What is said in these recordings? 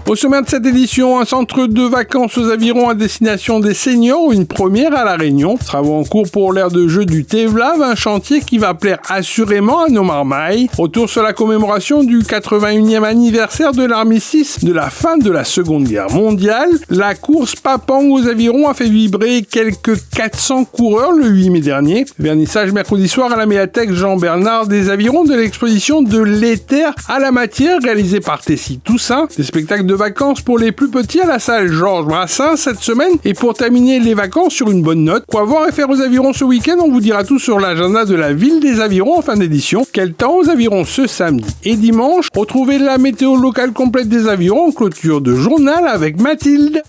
Au sommaire de cette édition, un centre de vacances aux avirons à destination des seniors, une première à La Réunion. Travaux en cours pour l'aire de jeu du Tevlav, un chantier qui va plaire assurément à nos marmailles. Retour sur la commémoration du 81e anniversaire de l'armistice de la fin de la Seconde Guerre mondiale. La course Papang aux avirons a fait vibrer quelques 400 coureurs le 8 mai dernier. Vernissage mercredi soir à la médiathèque Jean-Bernard des Avirons de l'exposition de l'éther à la matière réalisée par Tessie Toussaint. Des spectacles de vacances pour les plus petits à la salle Georges Brassens cette semaine. Et pour terminer les vacances sur une bonne note, quoi voir et faire aux avirons ce week-end, on vous dira tout sur l'agenda de la ville des avirons en fin d'édition. Quel temps aux avirons ce samedi et dimanche? Retrouvez la météo locale complète des avirons en clôture de journal avec Mathilde.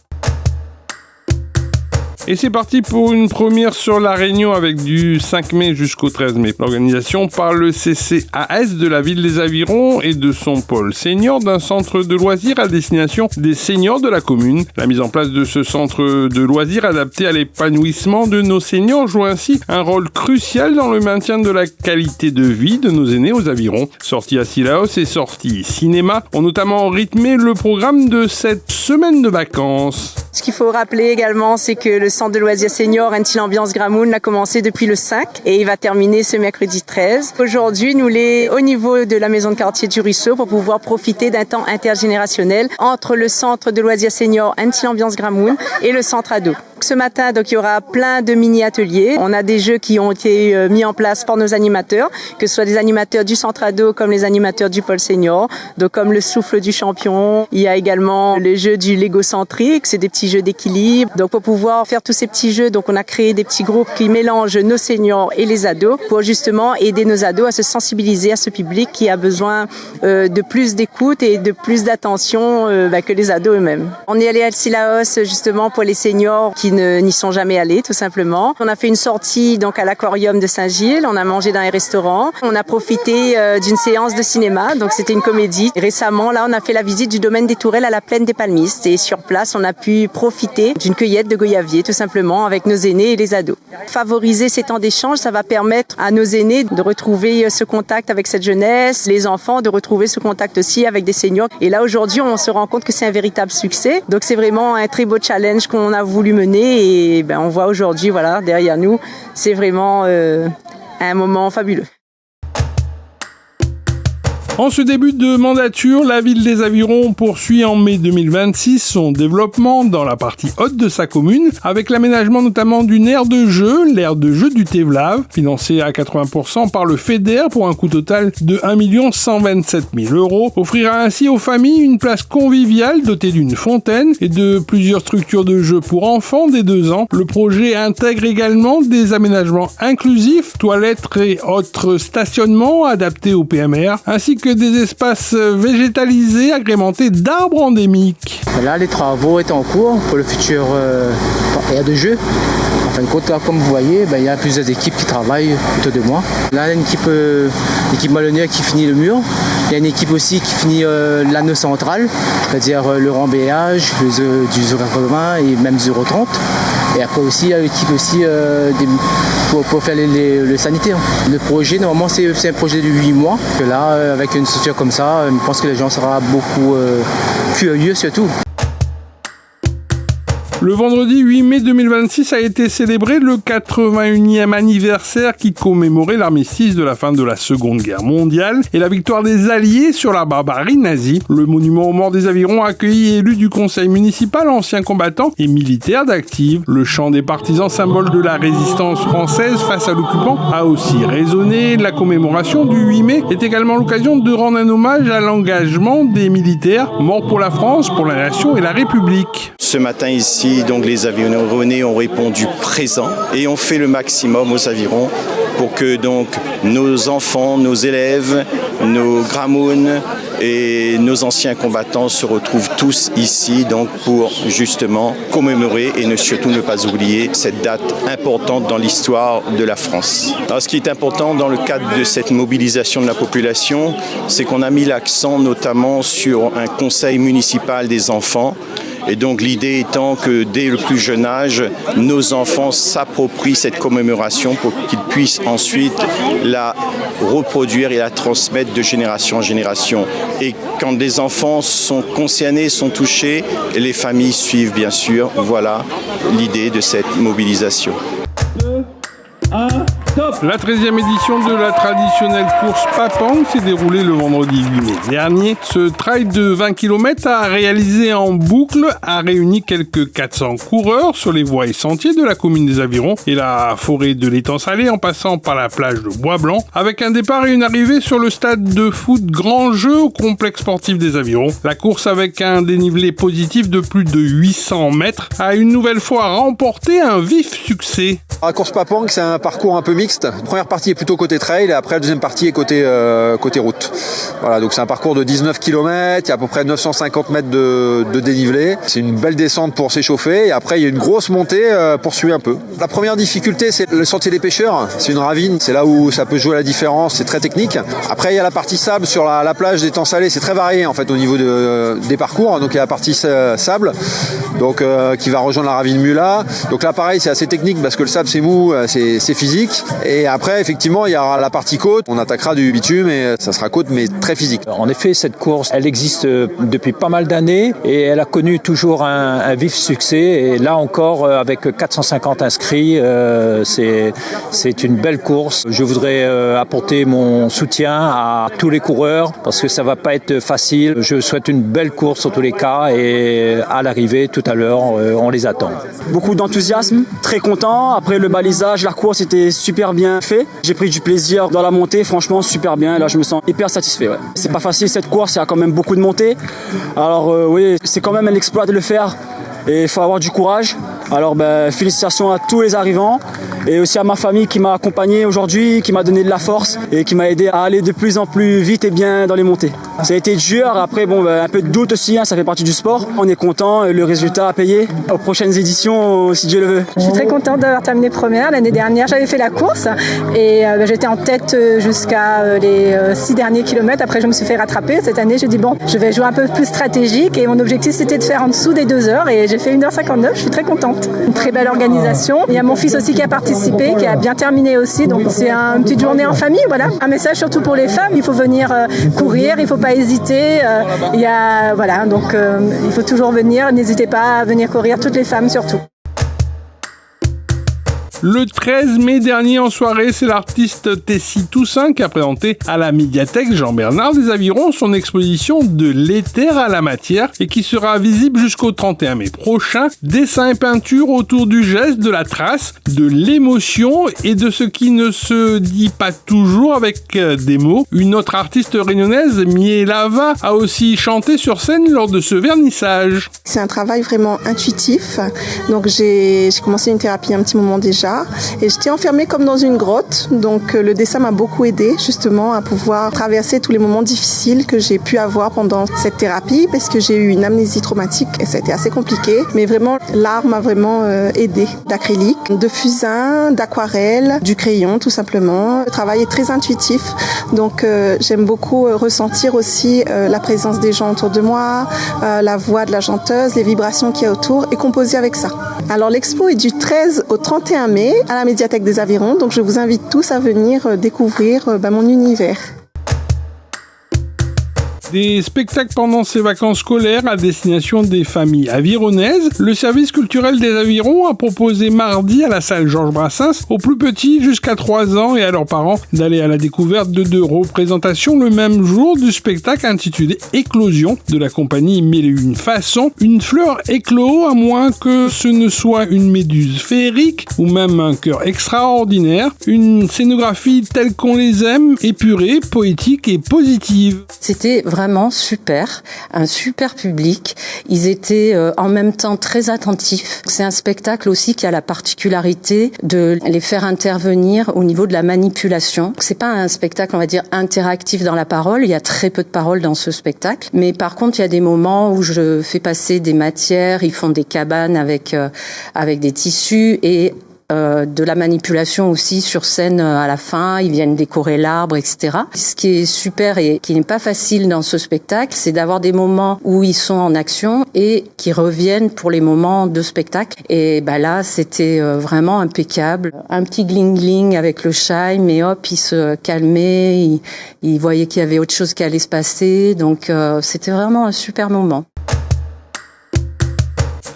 Et c'est parti pour une première sur La Réunion avec du 5 mai jusqu'au 13 mai. L'organisation par le CCAS de la ville des Avirons et de son pôle senior d'un centre de loisirs à destination des seniors de la commune. La mise en place de ce centre de loisirs adapté à l'épanouissement de nos seniors joue ainsi un rôle crucial dans le maintien de la qualité de vie de nos aînés aux Avirons. Sorties à Silaos et sorties cinéma ont notamment rythmé le programme de cette semaine de vacances. Ce qu'il faut rappeler également, c'est que le centre de loisirs senior Antil Ambiance Gramoun a commencé depuis le 5 et il va terminer ce mercredi 13. Aujourd'hui, nous sommes au niveau de la maison de quartier du Ruisseau pour pouvoir profiter d'un temps intergénérationnel entre le centre de loisirs senior Antil Ambiance Gramoun et le centre ado. Ce matin, donc, il y aura plein de mini-ateliers. On a des jeux qui ont été mis en place par nos animateurs, que ce soit des animateurs du centre ado comme les animateurs du pôle senior, donc comme le souffle du champion. Il y a également le jeu du Lego centrique, c'est des petits jeux d'équilibre. Donc pour pouvoir faire tous ces petits jeux, donc on a créé des petits groupes qui mélangent nos seniors et les ados pour justement aider nos ados à se sensibiliser à ce public qui a besoin de plus d'écoute et de plus d'attention que les ados eux-mêmes. On est allé à Silaos justement pour les seniors qui n'y sont jamais allés, tout simplement. On a fait une sortie donc à l'aquarium de Saint-Gilles, on a mangé dans un restaurant, on a profité d'une séance de cinéma, donc c'était une comédie. Récemment, là, on a fait la visite du domaine des Tourelles à la plaine des Palmistes et sur place, on a pu profiter d'une cueillette de goyavier, tout simplement, avec nos aînés et les ados. Favoriser ces temps d'échange, ça va permettre à nos aînés de retrouver ce contact avec cette jeunesse, les enfants de retrouver ce contact aussi avec des seniors. Et là, aujourd'hui, on se rend compte que c'est un véritable succès. Donc, c'est vraiment un très beau challenge qu'on a voulu mener. Et on voit aujourd'hui, voilà, derrière nous, c'est vraiment un moment fabuleux. En ce début de mandature, la ville des Avirons poursuit en mai 2026 son développement dans la partie haute de sa commune, avec l'aménagement notamment d'une aire de jeu, l'aire de jeu du Tevlav, financée à 80% par le FEDER pour un coût total de 1 127 000 €, offrira ainsi aux familles une place conviviale dotée d'une fontaine et de plusieurs structures de jeu pour enfants dès 2 ans. Le projet intègre également des aménagements inclusifs, toilettes et autres stationnements adaptés au PMR, ainsi que des espaces végétalisés agrémentés d'arbres endémiques. Là, les travaux sont en cours pour le futur aire de jeu. En fin de compte, là, comme vous voyez, il y a plusieurs équipes qui travaillent autour de moi. Là, il y a une équipe malonnière qui finit le mur. Il y a une équipe aussi qui finit l'anneau central, c'est-à-dire le remblayage du 080 et même 030. Et après aussi, il y a l'équipe aussi pour faire le sanitaire. Le projet, normalement, c'est un projet de 8 mois. Que là, avec une structure comme ça, je pense que les gens seront beaucoup curieux surtout. Le vendredi 8 mai 2026 a été célébré le 81e anniversaire qui commémorait l'armistice de la fin de la Seconde Guerre mondiale et la victoire des Alliés sur la barbarie nazie. Le monument aux morts des Avirons a accueilli élus du conseil municipal, anciens combattants et militaires d'Active. Le chant des partisans, symbole de la résistance française face à l'occupant, a aussi résonné. La commémoration du 8 mai est également l'occasion de rendre un hommage à l'engagement des militaires morts pour la France, pour la nation et la République. Ce matin ici, donc les Avironnais ont répondu présent et ont fait le maximum aux Avirons pour que donc nos enfants, nos élèves, nos Gramounes et nos anciens combattants se retrouvent tous ici donc pour justement commémorer et surtout ne pas oublier cette date importante dans l'histoire de la France. Alors, ce qui est important dans le cadre de cette mobilisation de la population, c'est qu'on a mis l'accent notamment sur un conseil municipal des enfants. Et donc l'idée étant que dès le plus jeune âge, nos enfants s'approprient cette commémoration pour qu'ils puissent ensuite la reproduire et la transmettre de génération en génération. Et quand les enfants sont concernés, sont touchés, les familles suivent bien sûr. Voilà l'idée de cette mobilisation. 2, 1, top. La 13e édition de la traditionnelle course Papang s'est déroulée le vendredi 8 mai dernier. Ce trail de 20 km à réaliser en boucle a réuni quelques 400 coureurs sur les voies et sentiers de la commune des Avirons et la forêt de l'étang salé en passant par la plage de Bois-Blanc avec un départ et une arrivée sur le stade de foot Grand Jeu au complexe sportif des Avirons. La course avec un dénivelé positif de plus de 800 mètres a une nouvelle fois remporté un vif succès. La course Papang, c'est un parcours un peu mixte. La première partie est plutôt côté trail et après la deuxième partie est côté route. Voilà, donc c'est un parcours de 19 km, il y a à peu près 950 mètres de dénivelé. C'est une belle descente pour s'échauffer et après il y a une grosse montée pour suivre un peu. La première difficulté, c'est le sentier des pêcheurs. C'est une ravine, c'est là où ça peut jouer la différence, c'est très technique. Après il y a la partie sable sur la plage des Étangs Salés, c'est très varié en fait au niveau des parcours. Donc il y a la partie sable donc, qui va rejoindre la ravine Mula. Donc là pareil, c'est assez technique parce que le sable c'est mou, c'est physique. Et après, effectivement, il y aura la partie côte. On attaquera du bitume et ça sera côte, mais très physique. En effet, cette course, elle existe depuis pas mal d'années et elle a connu toujours un vif succès. Et là encore, avec 450 inscrits, c'est une belle course. Je voudrais apporter mon soutien à tous les coureurs parce que ça va pas être facile. Je souhaite une belle course en tous les cas et à l'arrivée, tout à l'heure, on les attend. Beaucoup d'enthousiasme, très content. Après le balisage, la course était super bien fait. J'ai pris du plaisir dans la montée, franchement super bien. Là, je me sens hyper satisfait. Ouais. C'est pas facile cette course, il y a quand même beaucoup de montées. Alors oui, c'est quand même un exploit de le faire. Et il faut avoir du courage. Alors félicitations à tous les arrivants et aussi à ma famille qui m'a accompagné aujourd'hui, qui m'a donné de la force et qui m'a aidé à aller de plus en plus vite et bien dans les montées. Ça a été dur, après un peu de doute aussi, ça fait partie du sport. On est content, le résultat a payé. Aux prochaines éditions, si Dieu le veut. Je suis très contente d'avoir terminé première. L'année dernière, j'avais fait la course et j'étais en tête jusqu'à les 6 derniers kilomètres. Après, je me suis fait rattraper. Cette année, j'ai dit bon, je vais jouer un peu plus stratégique et mon objectif, c'était de faire en dessous des 2 heures et j'ai fait 1h59. Je suis très contente. Une très belle organisation. Il y a mon fils aussi qui a participé, qui a bien terminé aussi. Donc, c'est une petite journée en famille. Voilà. Un message surtout pour les femmes. Il faut venir courir, il faut pas hésiter. Il faut toujours venir. N'hésitez pas à venir courir, toutes les femmes surtout. Le 13 mai dernier en soirée, c'est l'artiste Tessie Toussaint qui a présenté à la médiathèque Jean-Bernard des Avirons son exposition de l'éther à la matière et qui sera visible jusqu'au 31 mai prochain. Dessins et peintures autour du geste, de la trace, de l'émotion et de ce qui ne se dit pas toujours avec des mots. Une autre artiste réunionnaise, Mielava, a aussi chanté sur scène lors de ce vernissage. C'est un travail vraiment intuitif. Donc j'ai commencé une thérapie un petit moment déjà. Et j'étais enfermée comme dans une grotte, donc le dessin m'a beaucoup aidée justement à pouvoir traverser tous les moments difficiles que j'ai pu avoir pendant cette thérapie parce que j'ai eu une amnésie traumatique et ça a été assez compliqué, mais vraiment l'art m'a vraiment aidée. D'acrylique, de fusain, d'aquarelle, du crayon tout simplement. Le travail est très intuitif, donc j'aime beaucoup ressentir aussi la présence des gens autour de moi, la voix de la chanteuse, les vibrations qu'il y a autour et composer avec ça. Alors l'expo est du 13 au 31 mai à la médiathèque des Avirons, donc je vous invite tous à venir découvrir mon univers. Des spectacles pendant ces vacances scolaires à destination des familles avironnaises. Le service culturel des Avirons a proposé mardi à la salle Georges Brassens aux plus petits jusqu'à 3 ans et à leurs parents d'aller à la découverte de 2 représentations le même jour du spectacle intitulé Éclosion de la compagnie Mille et une façons. Une fleur éclot à moins que ce ne soit une méduse féerique ou même un cœur extraordinaire. Une scénographie telle qu'on les aime, épurée, poétique et positive. C'était vraiment super, un super public. Ils étaient en même temps très attentifs. C'est un spectacle aussi qui a la particularité de les faire intervenir au niveau de la manipulation. C'est pas un spectacle, on va dire, interactif dans la parole. Il y a très peu de paroles dans ce spectacle. Mais par contre, il y a des moments où je fais passer des matières. Ils font des cabanes avec des tissus et de la manipulation aussi sur scène à la fin. Ils viennent décorer l'arbre, etc. Ce qui est super et qui n'est pas facile dans ce spectacle, c'est d'avoir des moments où ils sont en action et qui reviennent pour les moments de spectacle. Et là, c'était vraiment impeccable. Un petit gling-gling avec le chime et hop, il se calmait, il voyait qu'il y avait autre chose qui allait se passer. Donc, c'était vraiment un super moment.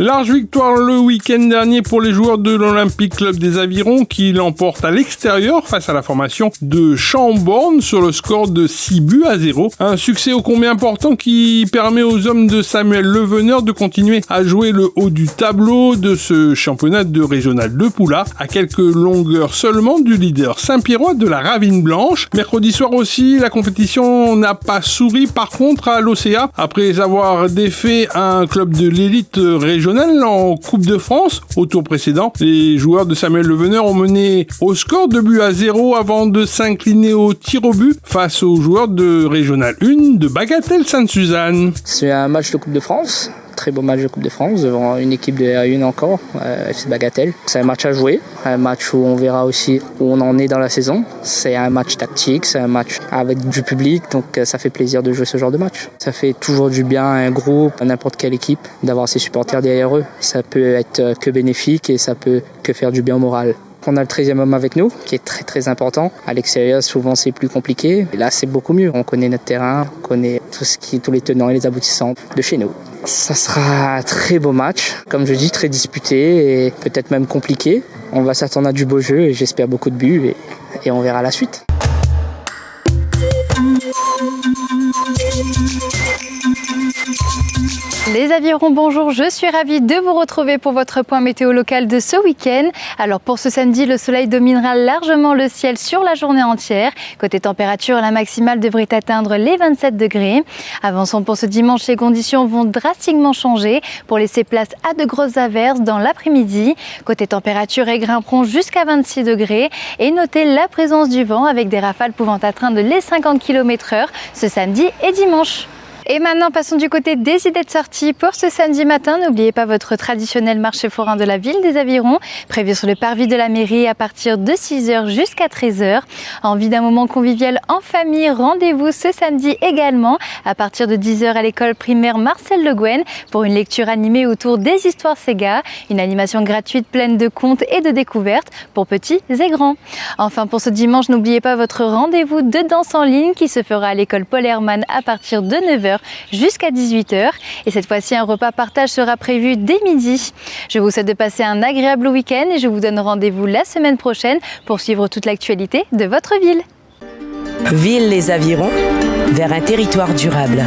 Large victoire le week-end dernier pour les joueurs de l'Olympic Club des Avirons qui l'emportent à l'extérieur face à la formation de Chambord sur le score de 6-0. Un succès ô combien important qui permet aux hommes de Samuel Leveneur de continuer à jouer le haut du tableau de ce championnat de régional de Poula à quelques longueurs seulement du leader Saint-Pierrois de la Ravine Blanche. Mercredi soir aussi, la compétition n'a pas souri par contre à l'OCA après avoir défait un club de l'élite régionale en Coupe de France. Au tour précédent, les joueurs de Samuel Leveneur ont mené au score 2-0 avant de s'incliner au tir au but face aux joueurs de Régional 1 de Bagatelle Sainte-Suzanne. C'est un match de Coupe de France. Très beau match de Coupe de France devant une équipe de R1 encore, FC Bagatelle. C'est un match à jouer, un match où on verra aussi où on en est dans la saison. C'est un match tactique, c'est un match avec du public, donc ça fait plaisir de jouer ce genre de match. Ça fait toujours du bien à un groupe, à n'importe quelle équipe, d'avoir ses supporters derrière eux. Ça peut être que bénéfique et ça peut que faire du bien au moral. On a le 13e homme avec nous, qui est très très important. À l'extérieur, souvent c'est plus compliqué. Et là, c'est beaucoup mieux. On connaît notre terrain, on connaît tous les tenants et les aboutissants de chez nous. Ça sera un très beau match, comme je dis, très disputé et peut-être même compliqué. On va s'attendre à du beau jeu et j'espère beaucoup de buts et on verra la suite. Les Avirons, bonjour, je suis ravie de vous retrouver pour votre point météo local de ce week-end. Alors pour ce samedi, le soleil dominera largement le ciel sur la journée entière. Côté température, la maximale devrait atteindre les 27 degrés. Avançons pour ce dimanche, les conditions vont drastiquement changer pour laisser place à de grosses averses dans l'après-midi. Côté température, elles grimperont jusqu'à 26 degrés. Et notez la présence du vent avec des rafales pouvant atteindre les 50 km/h ce samedi et dimanche. Et maintenant, passons du côté des idées de sortie pour ce samedi matin. N'oubliez pas votre traditionnel marché forain de la ville des Avirons, prévu sur le parvis de la mairie à partir de 6h jusqu'à 13h. Envie d'un moment convivial en famille, rendez-vous ce samedi également à partir de 10h à l'école primaire Marcel Le Guen pour une lecture animée autour des histoires Sega. Une animation gratuite pleine de contes et de découvertes pour petits et grands. Enfin, pour ce dimanche, n'oubliez pas votre rendez-vous de danse en ligne qui se fera à l'école Paul Hermann à partir de 9h jusqu'à 18h. Et cette fois-ci, un repas partage sera prévu dès midi. Je vous souhaite de passer un agréable week-end et je vous donne rendez-vous la semaine prochaine pour suivre toute l'actualité de votre ville. Ville les Avirons, vers un territoire durable.